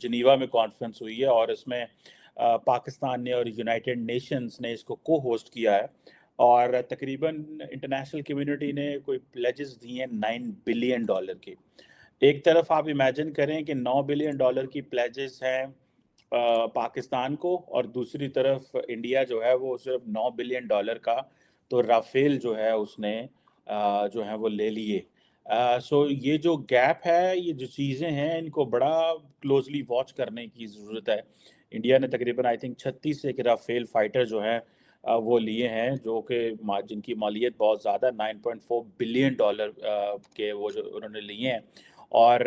Geneva میں conference ہوئی ہے اور اس میں پاکستان نے اور یونائٹڈ نیشنز نے اس کو کو ہوسٹ کیا ہے، اور تقریباً انٹرنیشنل کمیونٹی نے کوئی پلیجز دی ہیں $9 بلین کی۔ ایک طرف آپ امیجن کریں کہ $9 بلین کی پلیجز ہیں پاکستان کو، اور دوسری طرف انڈیا جو ہے وہ صرف $9 بلین کا تو رافیل جو ہے اس نے جو ہے وہ لے لیے۔ سو یہ جو گیپ ہے، یہ جو چیزیں ہیں، ان کو بڑا کلوزلی واچ کرنے کی ضرورت ہے۔ انڈیا نے تقریباً آئی تھنک 36 سے رافیل فائٹر جو ہیں وہ لیے ہیں، جو کہ جن کی مالیت بہت زیادہ $9.4 بلین کے وہ جو انہوں نے لیے ہیں، اور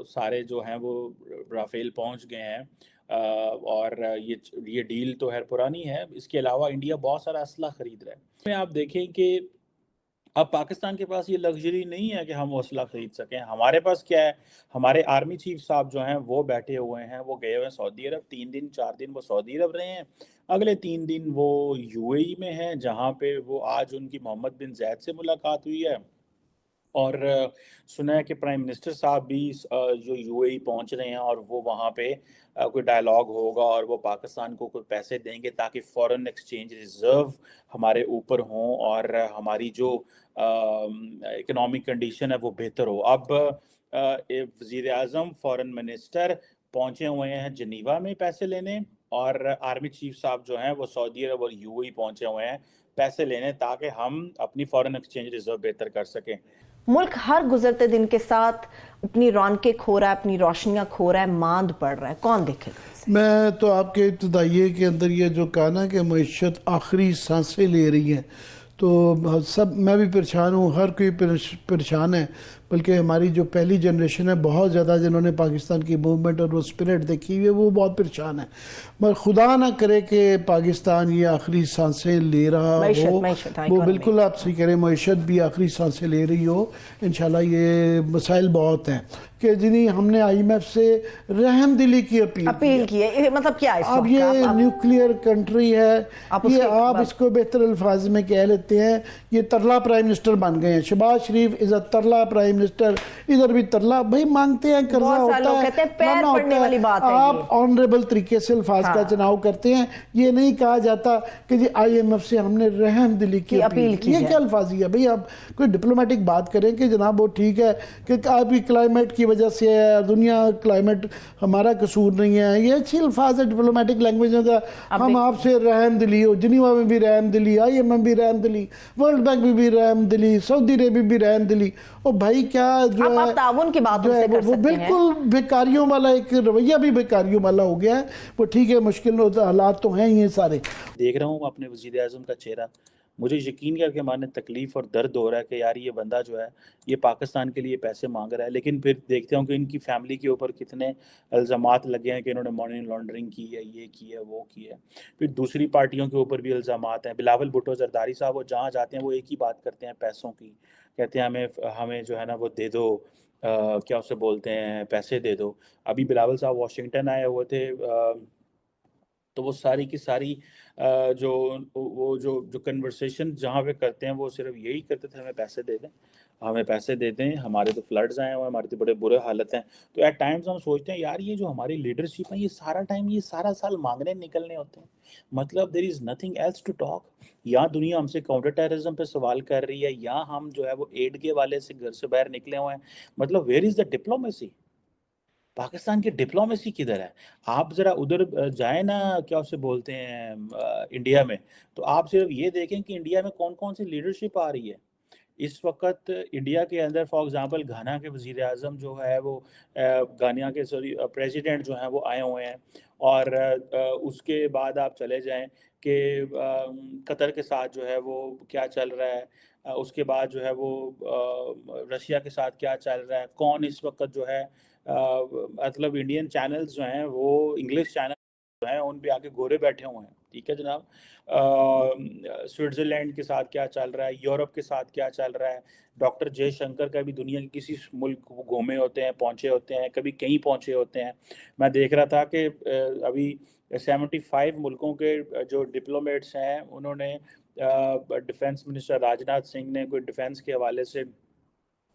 سارے جو ہیں وہ رافیل پہنچ گئے ہیں، اور یہ ڈیل تو ہے پرانی ہے۔ اس کے علاوہ انڈیا بہت سارا اسلحہ خرید رہا ہے۔ میں آپ دیکھیں کہ اب پاکستان کے پاس یہ لگژری نہیں ہے کہ ہم وہ اسلحہ خرید سکیں۔ ہمارے پاس کیا ہے، ہمارے آرمی چیف صاحب جو ہیں وہ بیٹھے ہوئے ہیں، وہ گئے ہوئے ہیں سعودی عرب، 3 دن 4 دن وہ سعودی عرب رہے ہیں، اگلے 3 دن وہ یو اے ای میں ہیں، جہاں پہ وہ آج ان کی محمد بن زید سے ملاقات ہوئی ہے، اور سنا ہے کہ پرائم منسٹر صاحب بھی جو یو اے ای پہنچ رہے ہیں، اور وہ وہاں پہ کوئی ڈائلاگ ہوگا، اور وہ پاکستان کو کوئی پیسے دیں گے تاکہ فورن ایکسچینج ریزرو ہمارے اوپر ہوں، اور ہماری جو اکنامک کنڈیشن ہے وہ بہتر ہو۔ اب وزیر اعظم، فورن منسٹر پہنچے ہوئے ہیں جنیوا میں پیسے لینے، اور آرمی چیف صاحب جو ہیں وہ سعودی عرب اور یو اے ای پہنچے ہوئے ہیں پیسے لینے، تاکہ ہم اپنی فورن ایکسچینج ریزرو بہتر کر سکیں۔ ملک ہر گزرتے دن کے ساتھ اپنی رونقیں کھو رہا ہے، اپنی روشنیاں کھو رہا ہے، ماند پڑ رہا ہے، کون دیکھے گا اسے؟ میں تو آپ کے ابتدائیے کے اندر یہ جو کہا نا کہ معیشت آخری سانسیں لے رہی ہے، تو میں بھی پریشان ہوں، ہر کوئی پریشان ہے، بلکہ ہماری جو پہلی جنریشن ہے بہت زیادہ، جنہوں نے پاکستان کی موومنٹ اور وہ اسپرٹ دیکھی ہوئی ہے، وہ بہت پریشان ہے۔ مگر خدا نہ کرے کہ پاکستان یہ آخری سانسیں لے رہا ہو، وہ بالکل آپ سے کریں معیشت بھی آخری سانسیں لے رہی ہو، انشاءاللہ یہ مسائل بہت ہیں کہ جنہیں ہم نے آئی ایم ایف سے رحم دلی کی اپیل کی ہے۔ مطلب کیا ہے اس وقت؟ اب یہ نیوکلیئر کنٹری ہے، یہ آپ اس کو بہتر الفاظ میں کہہ لیتے ہیں، یہ ترلا پرائم منسٹر بن گئے ہیں۔ شہباز شریف از اے ترلا پرائم منسٹر، ادھر بھی ترلا، بھائی مانگتے ہیں، قرضہ ہوتا ہے، آپ آنریبل طریقے سے الفاظ کا چناؤ کرتے ہیں۔ یہ نہیں کہا جاتا کہ جی آئی ایم ایف سے ہم نے رحم دلی کی اپیل کی۔ یہ کیا الفاظی ہے بھئی؟ آپ کوئی ڈپلومیٹک بات کریں کہ جناب وہ ٹھیک ہے کہ آپ کی کلائمیٹ کی وجہ سے ہے، دنیا کلائمیٹ ہمارا قصور نہیں ہے، یہ اچھی الفاظ ہے ڈپلومیٹک لینگویج کا۔ ہم آپ سے رحم دلی ہو، جنیوا میں بھی رحم دلی، آئی ایم ایف بھی رحم دلی، ورلڈ بینک میں بھی رحم دلی، سعودی عرب بھی رحم دلی، اور بھائی کیا جو ہے تعاون کی بات ان سے کر وہ سکتے ہیں؟ بالکل بیکاریوں والا ایک رویہ بھی بیکاریوں والا ہو گیا ہے۔ وہ ٹھیک ہے، مشکل حالات تو ہیں یہ سارے۔ دیکھ رہا ہوں اپنے وزیر اعظم کا چہرہ، مجھے یقین کر کے مانے تکلیف اور درد ہو رہا ہے کہ یار یہ بندہ جو ہے یہ پاکستان کے لیے پیسے مانگ رہا ہے، لیکن پھر دیکھتے ہوں کہ ان کی فیملی کے اوپر کتنے الزامات لگے ہیں کہ انہوں نے مانی لانڈرنگ کی ہے، یہ کی ہے، وہ کی ہے۔ پھر دوسری پارٹیوں کے اوپر بھی الزامات ہیں۔ بلاول بھٹو زرداری صاحب وہ جہاں جاتے ہیں وہ ایک ہی بات کرتے ہیں، پیسوں کی، کہتے ہیں ہمیں جو ہے نا وہ دے دو، کیا اسے بولتے ہیں، پیسے دے دو۔ ابھی بلاول صاحب واشنگٹن آئے ہوئے تھے، تو وہ ساری کی ساری جو کنورسیشن جہاں پہ کرتے ہیں وہ صرف یہی کرتے تھے، ہمیں پیسے دے دیں، ہمیں پیسے دے دیں، ہمارے تو فلڈز آئے ہوئے ہیں، ہمارے تو بڑے برے حالت ہیں۔ تو ایٹ ٹائمز ہم سوچتے ہیں یار یہ جو ہماری لیڈرشپ ہے، یہ سارا ٹائم یہ سارا سال مانگنے نکلنے ہوتے ہیں، مطلب there is nothing else to talk. یا دنیا ہم سے کاؤنٹر ٹیررزم پہ سوال کر رہی ہے، یا ہم جو ہے وہ ایڈ کے والے سے گھر سے باہر نکلے ہوئے ہیں، مطلب where is the diplomacy? Pakistan کی ڈپلومیسی کدھر ہے؟ آپ ذرا ادھر جائیں نا، کیا اسے بولتے ہیں، انڈیا میں، تو آپ صرف یہ دیکھیں کہ انڈیا میں کون کون سی لیڈرشپ آ رہی ہے اس وقت۔ انڈیا کے اندر فار ایگزامپل گھانا کے وزیر اعظم جو ہے وہ گھانا کے پریزیڈنٹ جو ہیں وہ آئے ہوئے ہیں، اور اس کے بعد آپ چلے جائیں کہ قطر کے ساتھ جو ہے وہ کیا چل رہا ہے، اس کے بعد جو ہے وہ رشیا کے ساتھ کیا چل رہا ہے، کون اس وقت جو ہے مطلب انڈین چینلز جو ہیں وہ انگلش چینل جو ہیں ان پہ آ کے گورے بیٹھے ہوئے ہیں، ٹھیک ہے جناب۔ سوئٹزرلینڈ کے ساتھ کیا چل رہا ہے، یورپ کے ساتھ کیا چل رہا ہے۔ ڈاکٹر جے شنکر کا بھی دنیا کے کسی ملک گھومے ہوتے ہیں، پہنچے ہوتے ہیں، کبھی کہیں پہنچے ہوتے ہیں۔ میں دیکھ رہا تھا کہ ابھی 75 ملکوں کے جو ڈپلومیٹس ہیں انہوں نے ڈیفنس منسٹر راجناتھ سنگھ نے کوئی ڈیفنس کے حوالے سے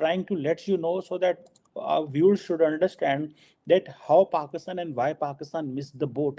trying to let you know so that our viewers should understand that how Pakistan and why Pakistan missed the boat.